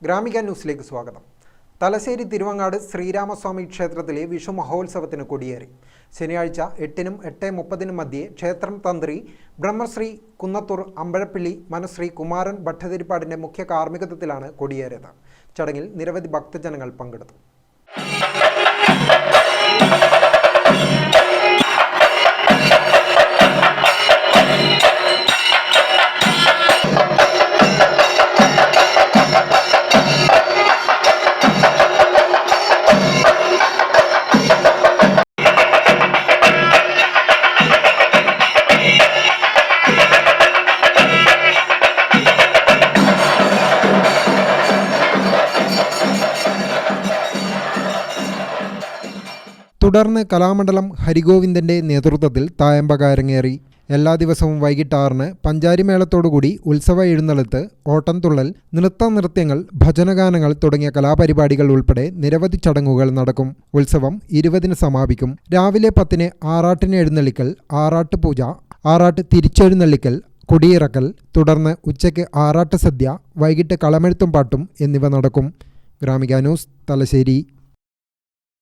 ഗ്രാമിക ന്യൂസിലേക്ക് സ്വാഗതം. തലശ്ശേരി തിരുവങ്ങാട് ശ്രീരാമസ്വാമി ക്ഷേത്രത്തിലെ വിഷു മഹോത്സവത്തിന് കൊടിയേറി. ശനിയാഴ്ച 8-നും 8:30-നും മധ്യേ ക്ഷേത്രം തന്ത്രി ബ്രഹ്മശ്രീ കുന്നത്തൂർ അമ്പഴപ്പിള്ളി മനശ്രീ കുമാരൻ ഭട്ടതിരിപ്പാടിൻ്റെ മുഖ്യ കാർമ്മികത്വത്തിലാണ് കൊടിയേറിയത്. ചടങ്ങിൽ നിരവധി ഭക്തജനങ്ങൾ പങ്കെടുത്തു. തുടർന്ന് കലാമണ്ഡലം ഹരിഗോവിന്ദൻ്റെ നേതൃത്വത്തിൽ തായമ്പക അരങ്ങേറി. എല്ലാ ദിവസവും വൈകിട്ട് 6-ന് പഞ്ചാരിമേളത്തോടുകൂടി ഉത്സവ എഴുന്നള്ളത്ത്, ഓട്ടംതുള്ളൽ, നൃത്തനൃത്യങ്ങൾ, ഭജനഗാനങ്ങൾ തുടങ്ങിയ കലാപരിപാടികൾ ഉൾപ്പെടെ നിരവധി ചടങ്ങുകൾ നടക്കും. ഉത്സവം 20-ന് സമാപിക്കും. രാവിലെ 10-ന് ആറാട്ടിന് എഴുന്നള്ളിക്കൽ, ആറാട്ട് പൂജ, ആറാട്ട് തിരിച്ചെഴുന്നള്ളിക്കൽ, കൊടിയിറക്കൽ, തുടർന്ന് ഉച്ചയ്ക്ക് ആറാട്ട് സദ്യ, വൈകിട്ട് കളമെഴുത്തും പാട്ടും എന്നിവ നടക്കും. ഗ്രാമിക ന്യൂസ്, തലശ്ശേരി.